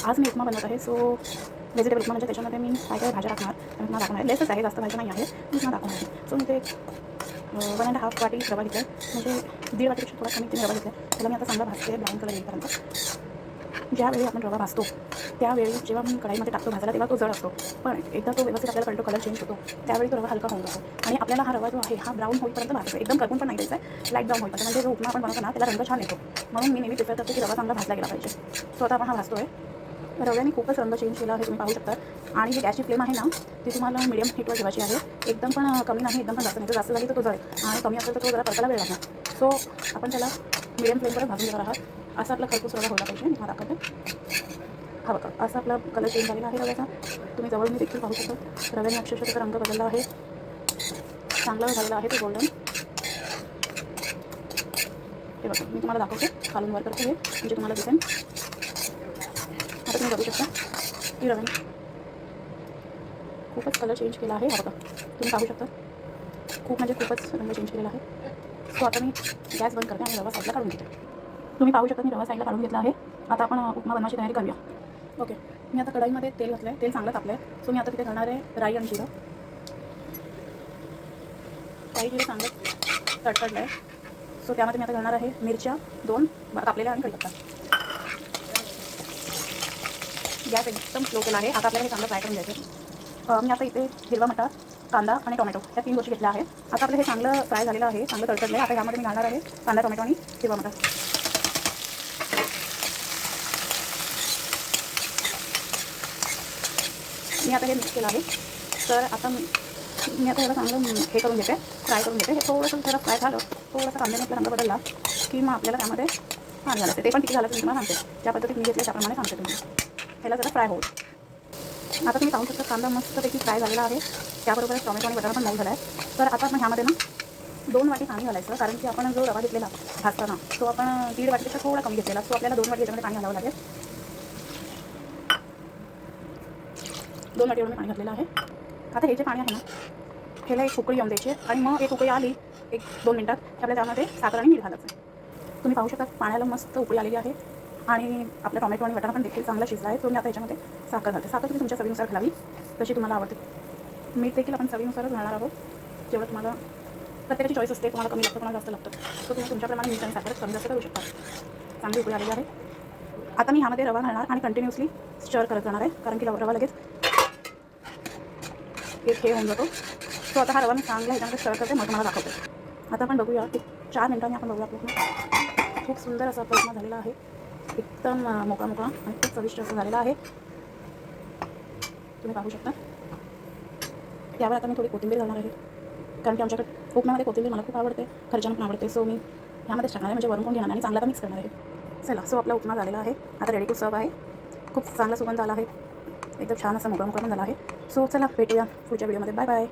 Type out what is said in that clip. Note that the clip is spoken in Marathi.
आज मी उपमा बनवत आहे. सो व्हेजिटेबल उपमा म्हणजे त्याच्यामध्ये मी काय काय भाज्या टाकणार आणि उपमा दाखवणार आहे. लेसच आहे, जास्त भाज्या नाही आहे, मी उपमा दाखवणार आहे. सो मी ते 1.5 वाटी रवा घेतला आहे, म्हणजे 1.5 वाटीपेक्षा थोडा कमी रवा घेतला आहे. त्याला मी आता चांगला भाजते ब्राऊन कलर येईपर्यंत. ज्यावेळी आपण रवा भाजतो त्यावेळी जेव्हा आपण कढाईमध्ये टाकतो भाजायला तेव्हा तो जड असतो, पण एकदा तो व्यवस्थित आपल्याला कळतो, कलर चेंज होतो, त्यावेळी तो रवा हलका होऊन जातो. आणि आपल्याला हा रवा जो आहे हा ब्राऊन होईपर्यंत भाजायचा, एकदम करपून पण नाही द्यायचा आहे, लाईट ब्राऊन होईपर्यंत. म्हणजे जो उपमा आपण बनवतो ना त्याला रंग छान येतो, म्हणून मी नेहमी प्रिफर करते की रवा चांगला भाजला गेला पाहिजे. सो आता आपण हा भाजतो आहे. रव्याने खूपच रंग चेंज केला आहे, तुम्ही पाहू शकता. आणि जी गॅसची फ्लेम आहे ना ती तुम्हाला मीडियम हीटवर ठेवायची आहे, एकदम पण कमी नाही, एकदम पण जास्त नाही. तर जास्त झाली तर तो जळेल आणि कमी असेल तर तो जरा परतायला वेळ लागणार. सो आपण त्याला मीडियम फ्लेमवर भाजून घेणार आहात. असा आपला खरपूस रवा होता पाहिजे. मी तुम्हाला दाखवते. हा बघा, असा आपला कलर चेंज झालेला आहे रव्याचा. तुम्ही जवळ मी देखील पाहू शकता, रव्याने अक्षरशः त्याचा रंग बदलला आहे, चांगला झालेला आहे तो गोल्डन. हे बघा, मी तुम्हाला दाखवते, खालून वर करते हे म्हणजे तुम्हाला दिसेल. आता तुम्ही बघू शकता की रव्याने खूपच कलर चेंज केला आहे. हा बघा, तुम्ही पाहू शकता, खूप म्हणजे खूपच रंग चेंज केलेला आहे. सो आता मी गॅस बंद करते आणि रवा साईडला काढून घेते. तुम्ही पाहू शकता मी रवा साईडला काढून घेतला आहे. आता आपण उपमा बनवायची तयारी करूया. ओके, मी आता कढाईमध्ये तेल घातलं आहे, तेल चांगलं तापलं आहे. सो मी आता तिथे घालणार आहे राई आणि जिरं. राई जिरं चांगलं तडतडलं आहे. सो त्यामध्ये मी आता घालणार आहे मिरच्या 2 कापलेल्या आणि कढीपत्ता. गॅस एकदम स्लो केला आहे. आता आपल्याला हे चांगलं फ्राय करून घ्यायचं. मी आता इथे हिरवा मटार, कांदा आणि टोमॅटो या 3 गोष्टी घेतल्या आहेत. आता आपलं हे चांगलं फ्राय झालेलं आहे, चांगलं तडतडलं आहे. आता यामध्ये मी घालणार आहे कांदा, टोमॅटो आणि हिरवा मटार. मी आता हे मिक्स केलं आहे. तर आता मी आता याला चांगलं हे करून घेते, फ्राय करून घेते. हे थोडंसं जरा फ्राय झालं, थोडंसं कांद्याने आपला रंग बदलला की मग आपल्याला त्यामध्ये पाणी घालायचं. ते पण किती घालायचं मी तुम्हाला सांगते, ज्या पद्धतीत मी घेतले त्याप्रमाणे सांगते तुम्हाला. ह्याला जरा फ्राय होईल. आता तुम्ही पाहू शकता कांदा मस्तपैकी फ्राय झालेला आहे, त्याबरोबरच टोमॅटो आणि बटाटा पण मऊ झाला आहे. तर आता आपण ह्यामध्ये ना 2 वाटी पाणी घालायचं, कारण की आपण जो रवा घेतलेला भाजताना तो आपण 1.5 वाटीपेक्षा थोडा कमी घेतलेला. सो आपल्याला 2 वाटी याच्यामध्ये पाणी घालावं लागेल. 2 वाटी एवढं मी पाणी घातलेलं आहे. आता हे जे पाणी आहे ना ह्याला एक उकळी येऊन द्यायची आणि मग एक उकळी आली 1-2 मिनटात आपल्याला त्यामध्ये साखर आणि मीठ घालायचं. तुम्ही पाहू शकता पाण्याला मस्त उकळी आलेली आहे आणि आपला टोमॅटो आणि बटाटा पण देखील चांगला शिजला आहे. तो मी आता याच्यामध्ये साखर घालते. साखर तुम्ही तुमच्या चवीनुसार घालावी, जशी तुम्हाला आवडते. मीठ देखील आपण चवीनुसारच घालणार आहोत. जेव्हा तुम्हाला प्रत्येकाची चॉईस असते, तुम्हाला कमी लागतं, तुम्हाला जास्त लागतं, तर तुम्ही तुमच्याप्रमाणे मीठ आणि साखर कमी जास्त करू शकता. चांगली उकळी आलेली आहे. आता मी ह्यामध्ये रवा घालणार आणि कंटिन्युअसली स्टर करत जाणार आहे, कारण की रवा लगेच एक हे होऊन जातो. सो आता हा रवा मी चांगला ह्याच्यामध्ये स्टर करते, मग तुम्हाला दाखवते. आता आपण बघूया, 4 मिनिटांनी आपण बघूया आपलं खूप सुंदर असा उपमा झालेला आहे. एकदम मोकळा मोकळा आणि खूप चविष्ट असं झालेला आहे, तुम्ही पाहू शकता. त्यावर आता मी थोडी कोथिंबीर घालणार आहे, कारण की आमच्याकडे उपम्यामध्ये कोथिंबीर मला खूप आवडते, घरच्यांना पण आवडते. सो मी ह्यामध्येच टाकणार आहे, म्हणजे वरून कोण घेणार आणि चांगला आता मिक्स करणार आहे. चला, सो आपला उपमा झालेला आहे, आता रेडी टू सर्व आहे. खूप चांगला सुगंध आला आहे, एकदम छान असा मोकळा मोकळा पण झाला आहे. सो चला भेटूया पुढच्या व्हिडिओमध्ये. Bye bye.